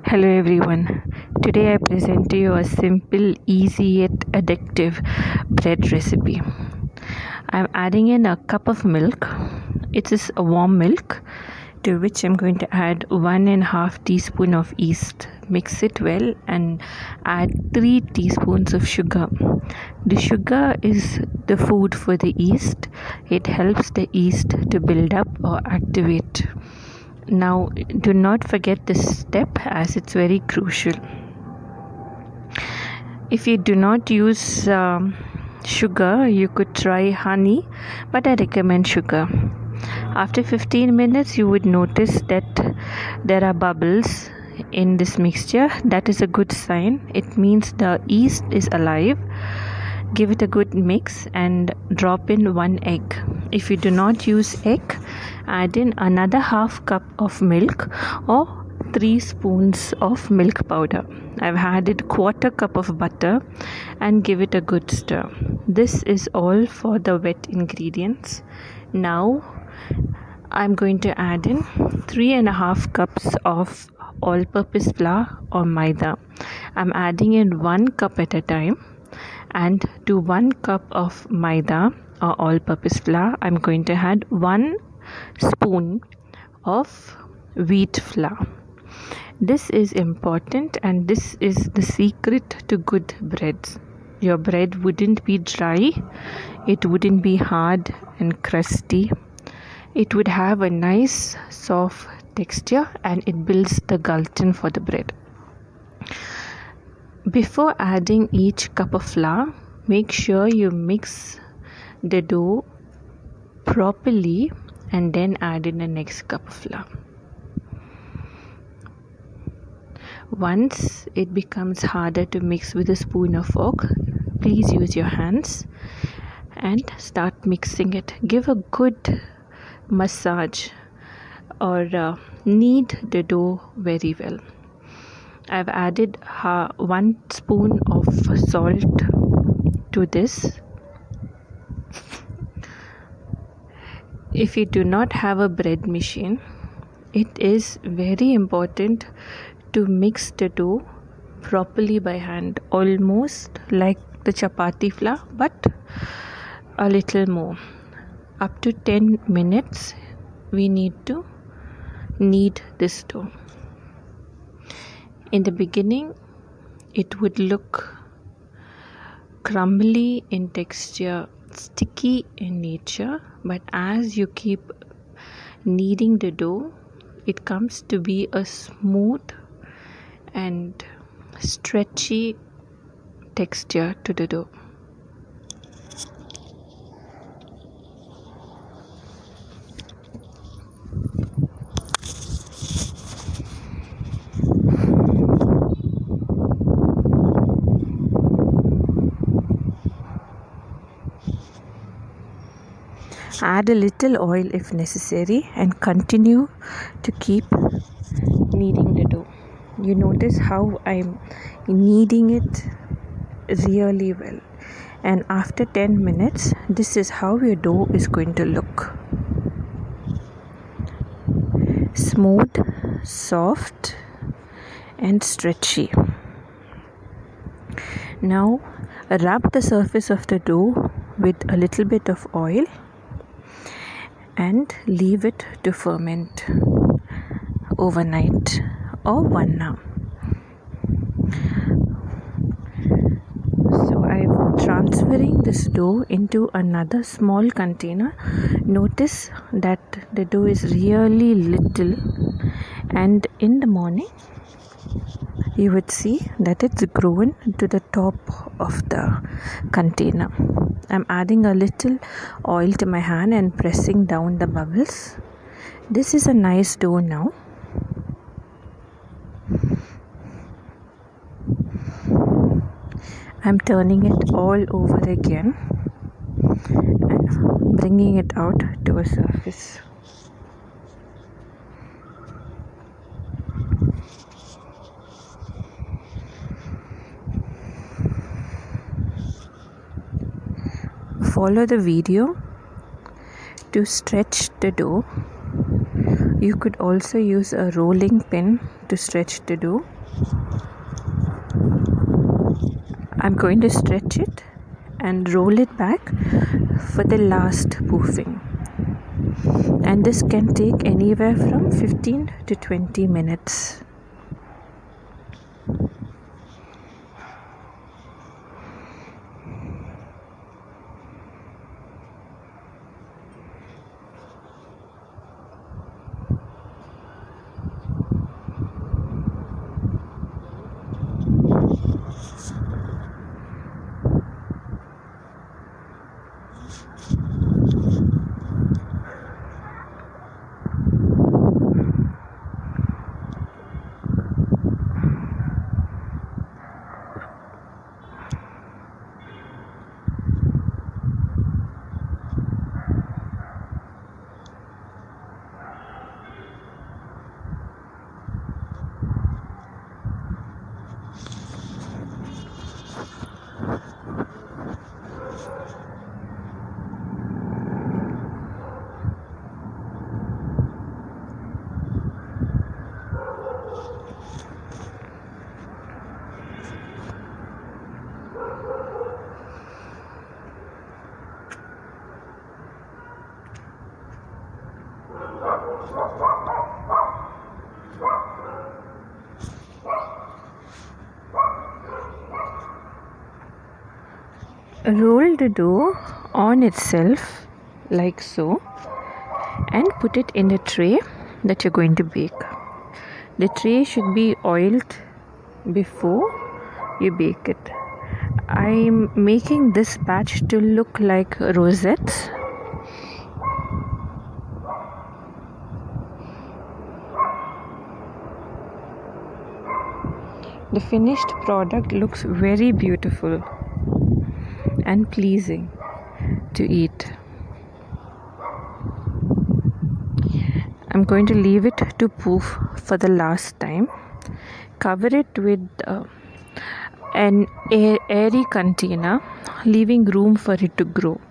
Hello everyone. Today I present to you a simple, easy yet addictive bread recipe. I'm adding in a cup of milk. It is a warm milk to which I'm going to add 1.5 teaspoon of yeast. Mix it well and add 3 teaspoons of sugar. The sugar is the food for the yeast. It helps the yeast to build up or activate. Now, do not forget this step as it's very crucial. If you do not use sugar, you could try honey, but I recommend sugar. After 15 minutes, you would notice that there are bubbles in this mixture. That is a good sign. It means the yeast is alive. Give it a good mix and drop in 1 egg. If you do not use egg, add in another half cup of milk or 3 spoons of milk powder. I've added 1/4 cup of butter and give it a good stir. This is all for the wet ingredients. Now I'm going to add in 3.5 cups of all-purpose flour or maida. I'm adding in 1 cup at a time. And to 1 cup of maida or all-purpose flour, I'm going to add 1 spoon of wheat flour. This is important and this is the secret to good breads. Your bread wouldn't be dry, it wouldn't be hard and crusty. It would have a nice soft texture and it builds the gluten for the bread. Before adding each cup of flour, make sure you mix the dough properly and then add in the next cup of flour. Once it becomes harder to mix with a spoon or fork, please use your hands and start mixing it. Give a good massage or knead the dough very well. I've added 1 spoon of salt to this. If you do not have a bread machine, it is very important to mix the dough properly by hand, almost like the chapati flour, but a little more. Up to 10 minutes, we need to knead this dough. In the beginning, it would look crumbly in texture, sticky in nature, but as you keep kneading the dough, it comes to be a smooth and stretchy texture to the dough. Add a little oil if necessary and continue to keep kneading the dough. You notice how I'm kneading it really well. And after 10 minutes, this is how your dough is going to look. Smooth, soft and stretchy. Now rub the surface of the dough with a little bit of oil and leave it to ferment overnight or 1 hour. So I'm transferring this dough into another small container. Notice that the dough is really little, and in the morning you would see that it's grown to the top of the container. I'm adding a little oil to my hand and pressing down the bubbles. This is a nice dough now. I'm turning it all over again and bringing it out to a surface. Follow the video to stretch the dough. You could also use a rolling pin to stretch the dough. I'm going to stretch it and roll it back for the last poofing. And this can take anywhere from 15 to 20 minutes. Roll the dough on itself like so and put it in a tray that you're going to bake. The tray should be oiled before you bake it. I'm making this batch to look like rosettes. The finished product looks very beautiful and pleasing to eat. I'm going to leave it to poof for the last time. Cover it with an airy container, leaving room for it to grow.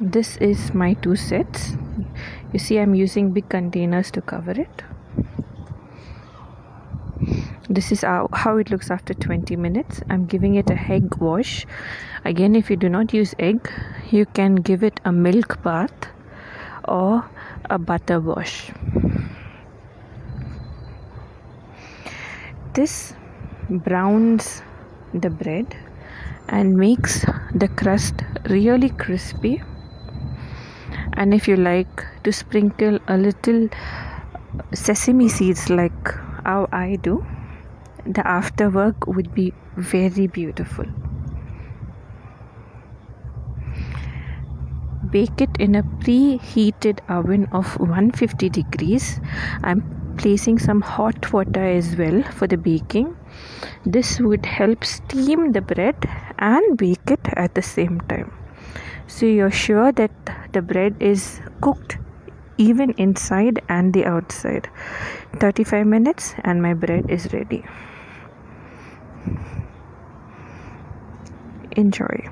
This is my 2 sets. You see, I'm using big containers to cover it. This is how it looks after 20 minutes. I'm giving it a egg wash. Again, if you do not use egg, you can give it a milk bath or a butter wash. This browns the bread and makes the crust really crispy. And if you like to sprinkle a little sesame seeds like how I do, the afterwork would be very beautiful. Bake it in a preheated oven of 150 degrees. I'm placing some hot water as well for the baking. This would help steam the bread and bake it at the same time. So you're sure that the bread is cooked even inside and the outside. 35 minutes and my bread is ready. Enjoy.